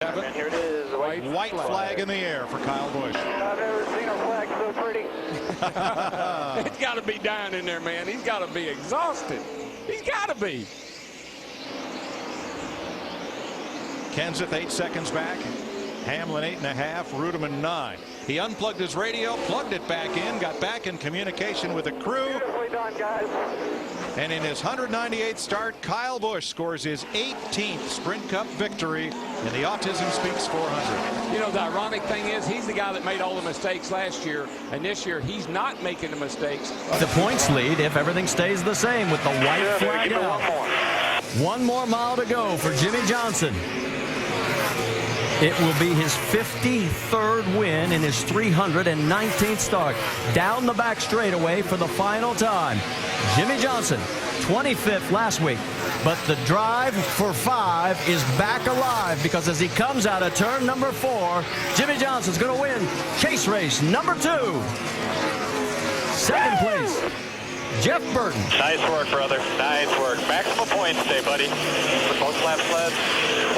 And here it is, white flag in the air for Kyle Busch. I've never seen a flag so pretty. He's got to be dying in there, man. He's got to be exhausted. He's got to be. Kenseth 8 seconds back. Hamlin 8.5. Reutemann 9. He unplugged his radio, plugged it back in, got back in communication with the crew. Beautifully done, guys. And in his 198th start, Kyle Busch scores his 18th Sprint Cup victory in the Autism Speaks 400. You know, the ironic thing is he's the guy that made all the mistakes last year, and this year he's not making the mistakes. The points lead if everything stays the same with the white flag out. One more mile to go for Jimmie Johnson. It will be his 53rd win in his 319th start. Down the back straightaway for the final time. Jimmie Johnson, 25th last week. But the drive for 5 is back alive because as he comes out of turn number 4, Jimmie Johnson's going to win chase race number 2. Second place, Jeff Burton. Nice work, brother. Nice work. Maximum points today, buddy. For both laps led.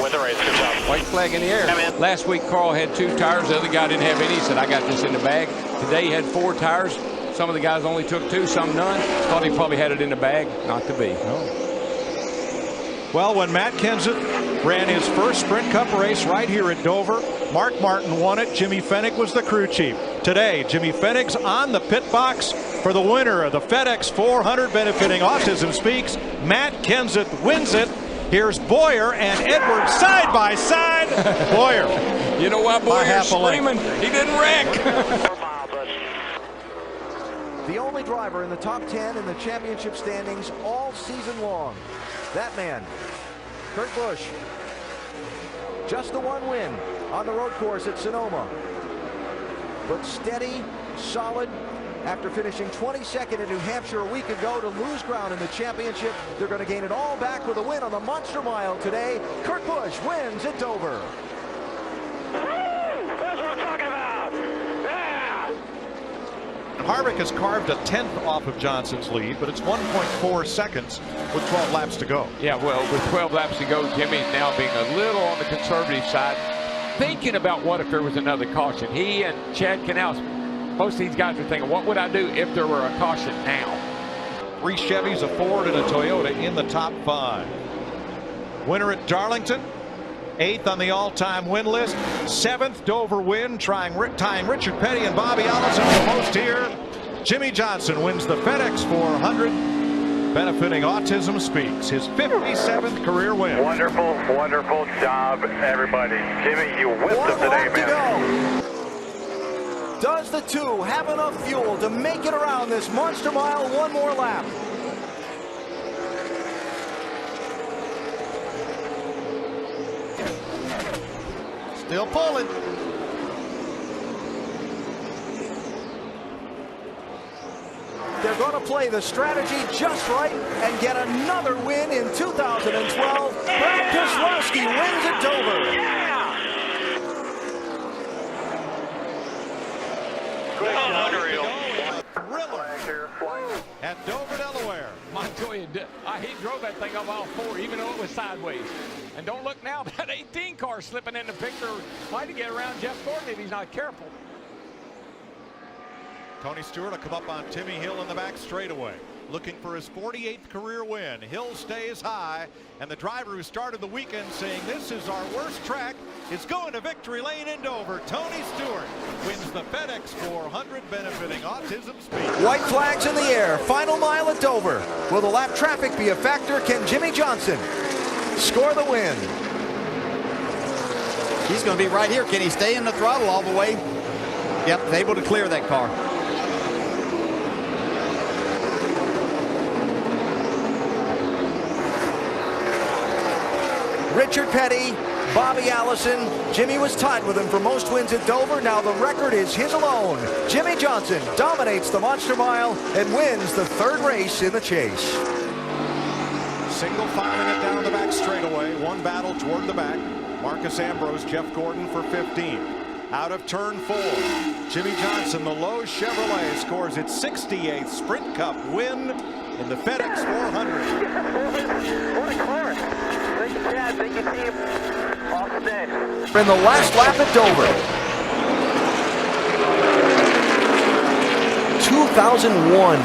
Win the race. Good job. White flag in the air. Last week, Carl had 2 tires. The other guy didn't have any. He said, I got this in the bag. Today, he had 4 tires. Some of the guys only took 2, some none. Thought he probably had it in the bag. Not to be. No. Well, when Matt Kenseth ran his first Sprint Cup race right here at Dover, Mark Martin won it. Jimmy Fennig was the crew chief. Today, Jimmy Fennig's on the pit box for the winner of the FedEx 400 benefiting Autism Speaks. Matt Kenseth wins it. Here's Bowyer and Edwards side by side. Bowyer. You know why Bowyer's screaming? He didn't wreck. The only driver in the top 10 in the championship standings all season long. That man, Kurt Busch. Just the one win on the road course at Sonoma. But steady, solid. After finishing 22nd in New Hampshire a week ago to lose ground in the championship, they're going to gain it all back with a win on the Monster Mile today. Kurt Busch wins at Dover. That's what I'm talking about. Yeah. Harvick has carved a 10th off of Johnson's lead, but it's 1.4 seconds with 12 laps to go. Yeah, well, with 12 laps to go, Jimmy's now being a little on the conservative side, thinking about what if there was another caution. He and Chad Knaus, most of these guys are thinking, what would I do if there were a caution now? 3 Chevys, a Ford, and a Toyota in the top 5. Winner at Darlington, 8th on the all-time win list, 7th Dover win, tying Richard Petty and Bobby Allison for most here. Jimmie Johnson wins the FedEx 400, benefiting Autism Speaks, his 57th career win. Wonderful, wonderful job, everybody. Jimmy, you whipped them today, man. Does the 2 have enough fuel to make it around this Monster Mile one more lap? Still pulling. They're going to play the strategy just right and get another win in 2012. Brad Keselowski wins at Dover. Yeah. Unreal. At Dover, Delaware. I tell you, he drove that thing up all 4, even though it was sideways. And don't look now, that 18 car slipping in the picture might get around Jeff Gordon if he's not careful. Tony Stewart will come up on Timmy Hill in the back straightaway, looking for his 48th career win. Hill stays high, and the driver who started the weekend saying this is our worst track is going to victory lane in Dover. Tony Stewart wins the FedEx 400 benefiting Autism Speaks. White flags in the air. Final mile at Dover. Will the lap traffic be a factor? Can Jimmie Johnson score the win? He's going to be right here. Can he stay in the throttle all the way? Yep, able to clear that car. Richard Petty, Bobby Allison. Jimmy was tied with him for most wins at Dover. Now the record is his alone. Jimmie Johnson dominates the Monster Mile and wins the 3rd race in the chase. Single filing it down the back straightaway. One battle toward the back. Marcus Ambrose, Jeff Gordon for 15. Out of turn 4, Jimmie Johnson, the Lowe's Chevrolet, scores its 68th Sprint Cup win in the FedEx 400. What a clearance. Thank you, Chad. Thank you, team. In the last lap at Dover. 2001.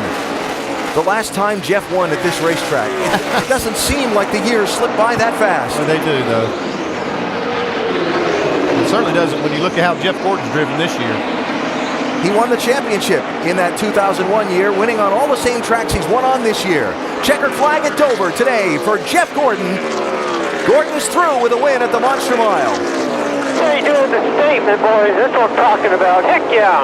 The last time Jeff won at this racetrack. It doesn't seem like the years slip by that fast. Well, they do, though. It certainly doesn't when you look at how Jeff Gordon's driven this year. He won the championship in that 2001 year, winning on all the same tracks he's won on this year. Checkered flag at Dover today for Jeff Gordon. Gordon's through with a win at the Monster Mile. Hey, doing the statement, boys. That's what I'm talking about. Heck yeah.